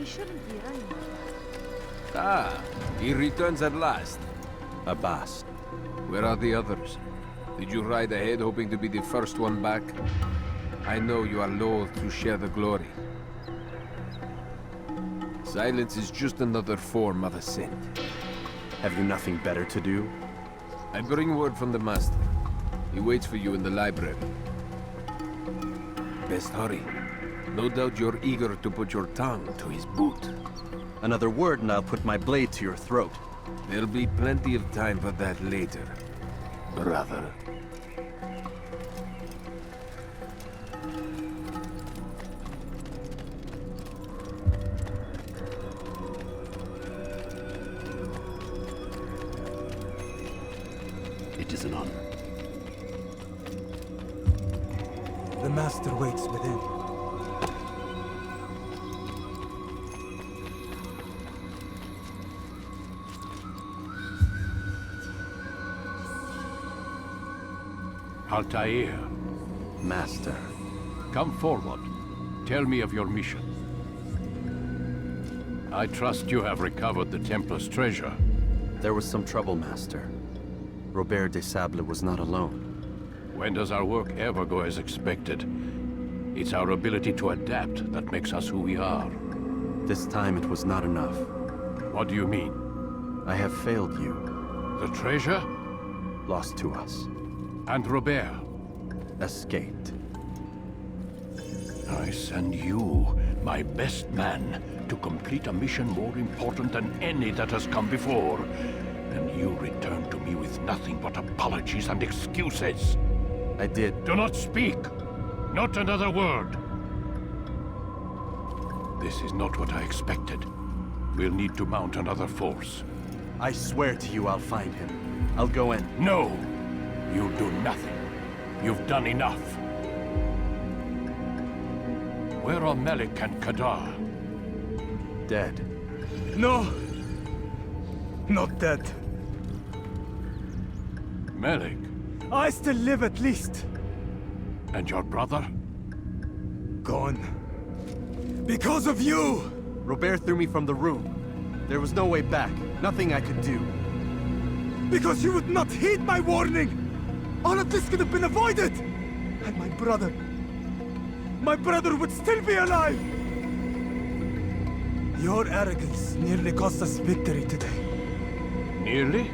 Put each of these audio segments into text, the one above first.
He shouldn't be running like that. Ah, he returns at last. Abbas. Where are the others? Did you ride ahead hoping to be the first one back? I know you are loath to share the glory. Silence is just another form of assent. Have you nothing better to do? I bring word from the Master. He waits for you in the library. Best hurry. No doubt you're eager to put your tongue to his boot. Another word and I'll put my blade to your throat. There'll be plenty of time for that later, brother. It is an honor. The Master waits within. Altair, Master. come forward. Tell me of your mission. I trust you have recovered the Templar's treasure. There was some trouble, Master. Robert de Sable was not alone. When does our work ever go as expected? It's our ability to adapt that makes us who we are. This time it was not enough. What do you mean? I have failed you. The treasure? Lost to us. And Robert? Escaped. I send you, my best man, to complete a mission more important than any that has come before. And you return to me with nothing but apologies and excuses. I did. Do not speak! Not another word! This is not what I expected. We'll need to mount another force. I swear to you I'll find him. I'll go in. No! You'll do nothing. You've done enough. Where are Melik and Kadar? Dead. No! Not dead. Melik? I still live at least. And your brother? Gone. Because of you! Robert threw me from the room. There was no way back. Nothing I could do. Because you would not heed my warning! All of this could have been avoided! And my brother would still be alive! Your arrogance nearly cost us victory today. Nearly?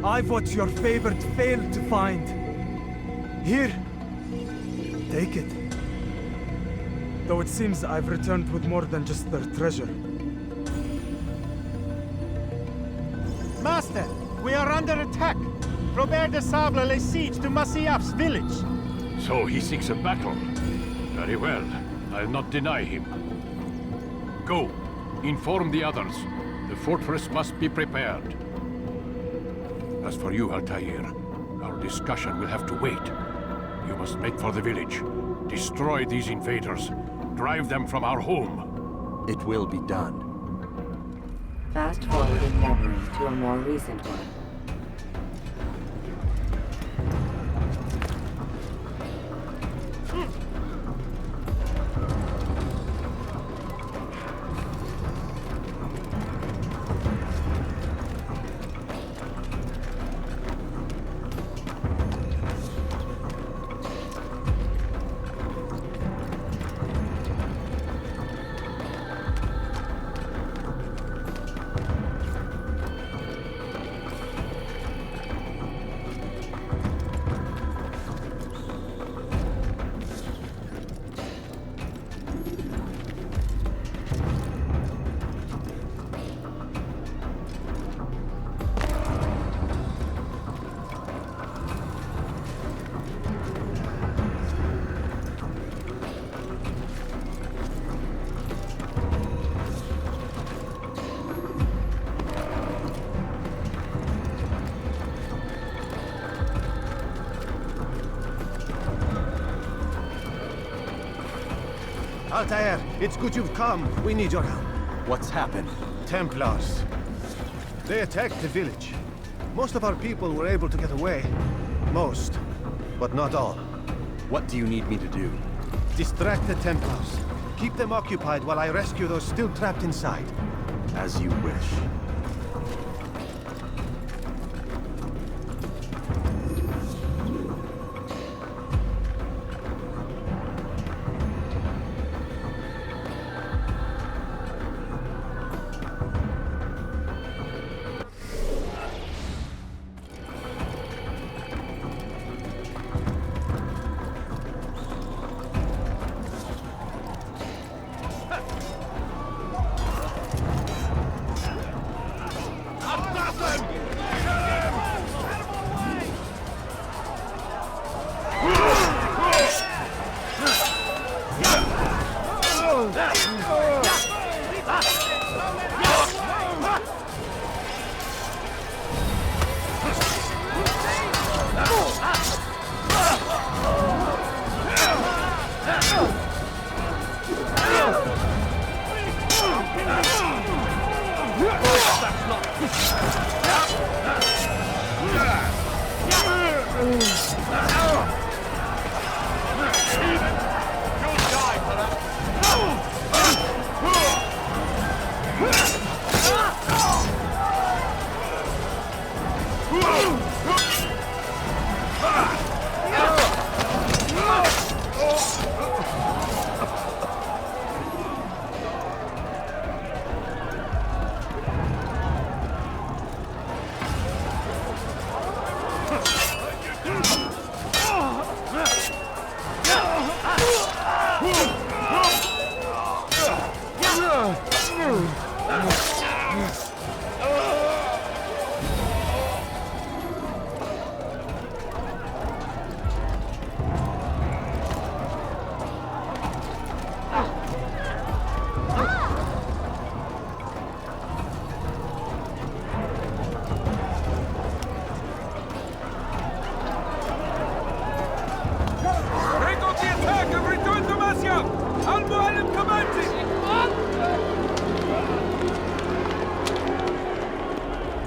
I've what your favored failed to find. Here, take it. Though it seems I've returned with more than just their treasure. Master, we are under attack. Robert de Sable lays siege to Masyaf's village. So he seeks a battle. Very well. I'll not deny him. Go. Inform the others. The fortress must be prepared. As for you, Altair, our discussion will have to wait. You must make for the village. Destroy these invaders. Drive them from our home. It will be done. Fast forward in memory to a more recent one. Altair, it's good you've come. We need your help. What's happened? Templars. They attacked the village. Most of our people were able to get away. Most, but not all. What do you need me to do? Distract the Templars. Keep them occupied while I rescue those still trapped inside. As you wish.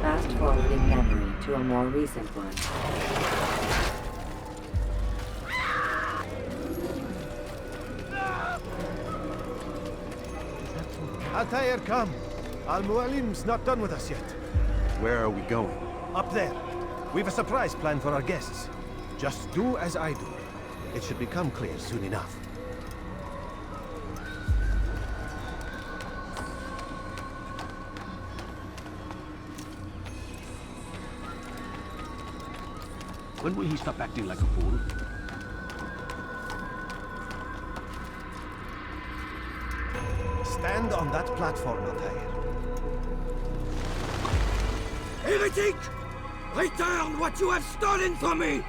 Fast forwarding memory to a more recent one. Altair, come. Al-Mualim's not done with us yet. Where are we going? Up there. We've a surprise planned for our guests. Just do as I do. It should become clear soon enough. When will he stop acting like a fool? Stand on that platform, Altair. Heretic! Return what you have stolen from me!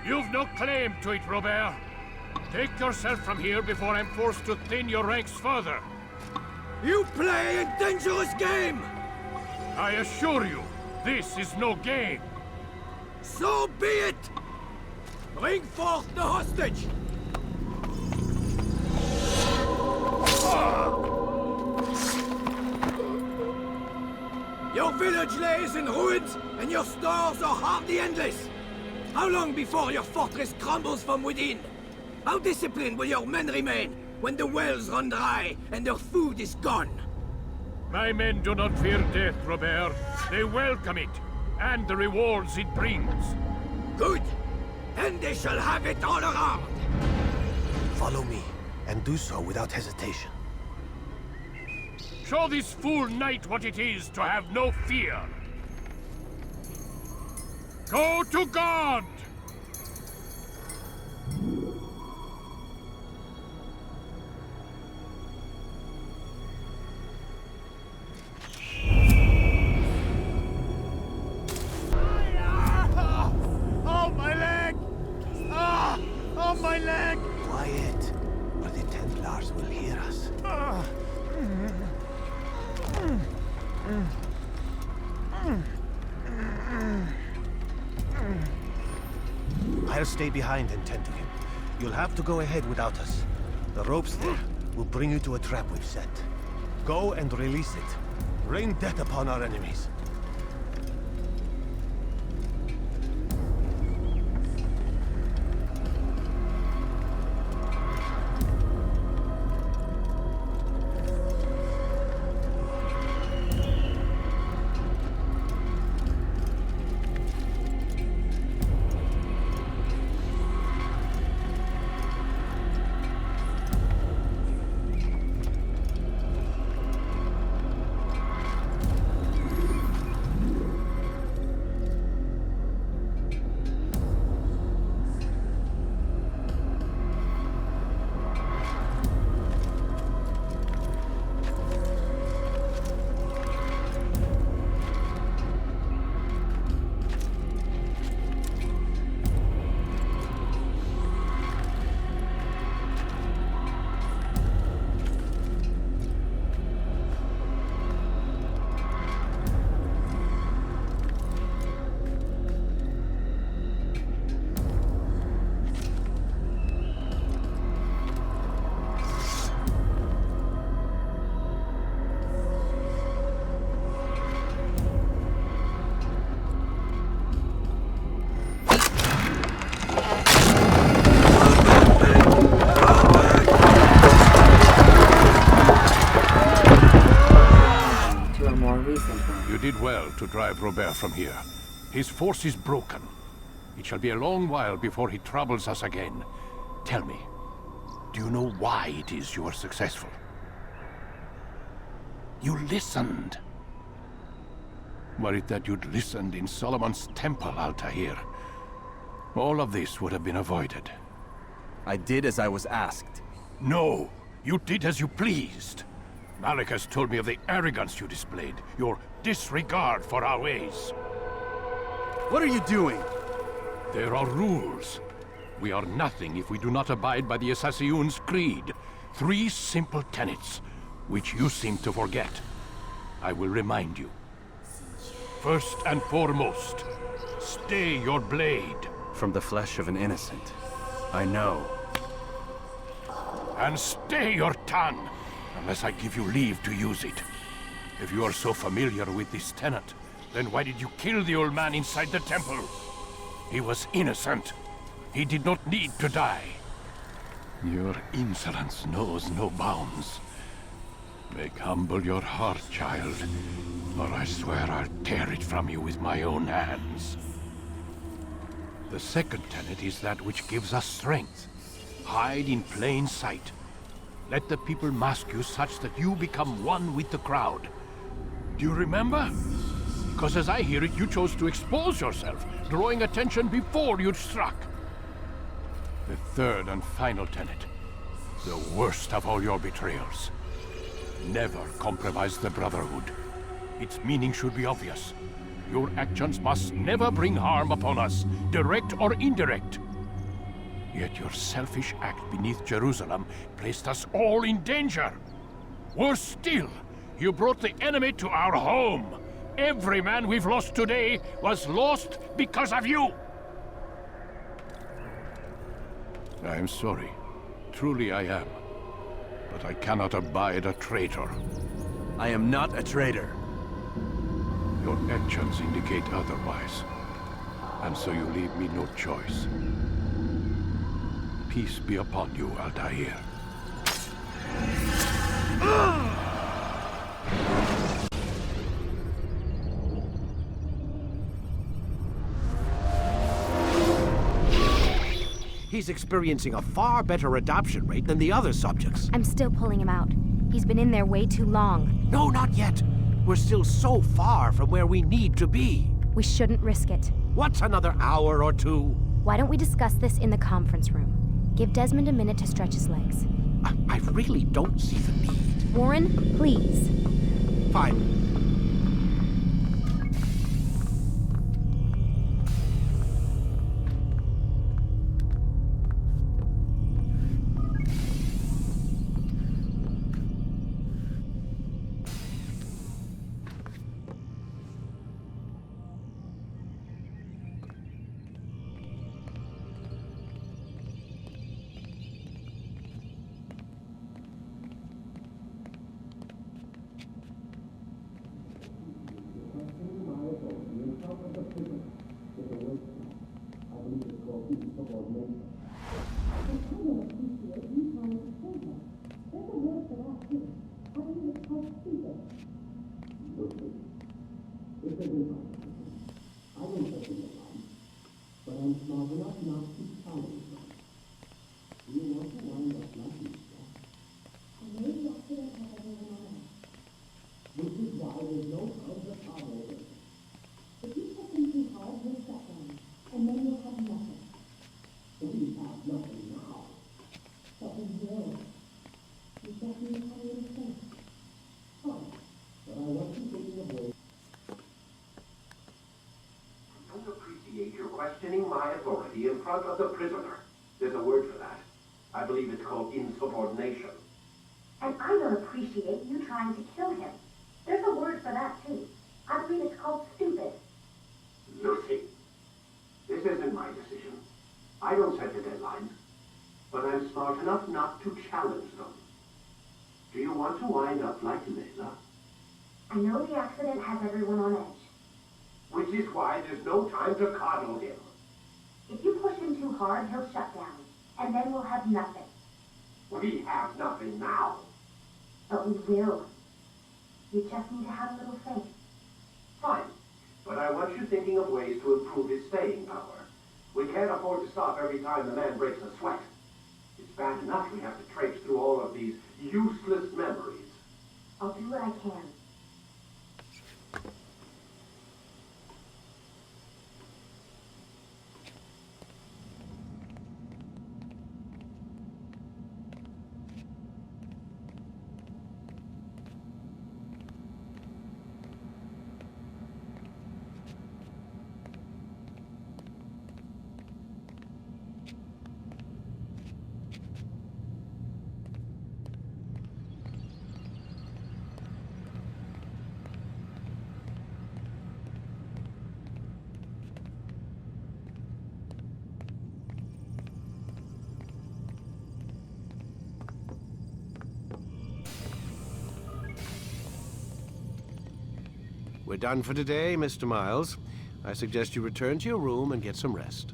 You've no claim to it, Robert. Take yourself from here before I'm forced to thin your ranks further. You play a dangerous game! I assure you, this is no game. So be it! Bring forth the hostage! Your village lays in ruins, and your stores are hardly endless. How long before your fortress crumbles from within? How disciplined will your men remain when the wells run dry and their food is gone? My men do not fear death, Robert. They welcome it, and the rewards it brings. Good. Then they shall have it all around. Follow me, and do so without hesitation. Show this fool knight what it is to have no fear. Go to God! Oh, my leg! Ah! Oh, my leg! Quiet, or the Templars will hear us. I'll stay behind and tend to him. You'll have to go ahead without us. The ropes there will bring you to a trap we've set. Go and release it. Rain death upon our enemies. well to drive Robert from here. His force is broken. It shall be a long while before he troubles us again. Tell me, do you know why it is you are successful? You listened. Were it that you'd listened in Solomon's temple, Altair, all of this would have been avoided. I did as I was asked. No, you did as you pleased. Malik has told me of the arrogance you displayed, your disregard for our ways. What are you doing? There are rules. We are nothing if we do not abide by the Assassin's creed. 3 simple tenets, which you seem to forget. I will remind you. First and foremost, stay your blade. From the flesh of an innocent. I know. And stay your tongue, unless I give you leave to use it. If you are so familiar with this tenet, then why did you kill the old man inside the temple? He was innocent. He did not need to die. Your insolence knows no bounds. Make humble your heart, child, or I swear I'll tear it from you with my own hands. The second tenet is that which gives us strength. Hide in plain sight. Let the people mask you such that you become one with the crowd. Do you remember? Because as I hear it, you chose to expose yourself, drawing attention before you'd struck. The third and final tenet. The worst of all your betrayals. Never compromise the Brotherhood. Its meaning should be obvious. Your actions must never bring harm upon us, direct or indirect. Yet your selfish act beneath Jerusalem placed us all in danger. Worse still, you brought the enemy to our home. Every man we've lost today was lost because of you. I am sorry. Truly I am. But I cannot abide a traitor. I am not a traitor. Your actions indicate otherwise. And so you leave me no choice. Peace be upon you, Altair. He's experiencing a far better adoption rate than the other subjects. I'm still pulling him out. He's been in there way too long. No, not yet. We're still so far from where we need to be. We shouldn't risk it. What's another hour or 2? Why don't we discuss this in the conference room? Give Desmond a minute to stretch his legs. I really don't see the need. Warren, please. Fine. Questioning my authority in front of the prisoner. There's a word for that. I believe it's called insubordination. And I don't appreciate you trying to kill him. There's a word for that, too. I believe it's called stupid. Lucy, this isn't my decision. I don't set the deadlines. But I'm smart enough not to challenge them. Do you want to wind up like Layla? I know the accident has everyone on edge. Which is why there's no time to coddle him. If you push him too hard, he'll shut down. And then we'll have nothing. We have nothing now. But we will. You just need to have a little faith. Fine. But I want you thinking of ways to improve his staying power. We can't afford to stop every time the man breaks a sweat. It's bad enough we have to traipse through all of these useless memories. I'll do what I can. We're done for today, Mr. Miles. I suggest you return to your room and get some rest.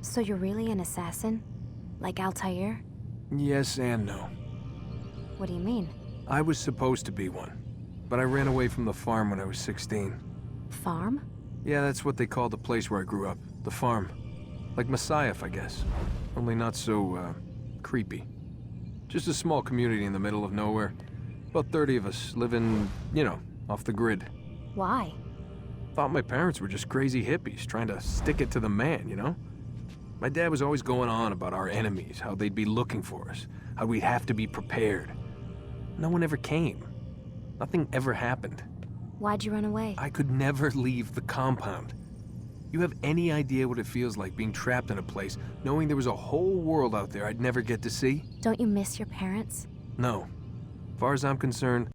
So you're really an assassin? Like Altair? Yes and no. What do you mean? I was supposed to be one, but I ran away from the farm when I was 16. Farm? Yeah, that's what they called the place where I grew up. The farm. Like Messiah, I guess. Only not so, creepy. Just a small community in the middle of nowhere. About 30 of us living, you know, off the grid. Why? Thought my parents were just crazy hippies trying to stick it to the man, you know? My dad was always going on about our enemies, how they'd be looking for us, how we'd have to be prepared. No one ever came. Nothing ever happened. Why'd you run away? I could never leave the compound. You have any idea what it feels like being trapped in a place, knowing there was a whole world out there I'd never get to see? Don't you miss your parents? No. As far as I'm concerned,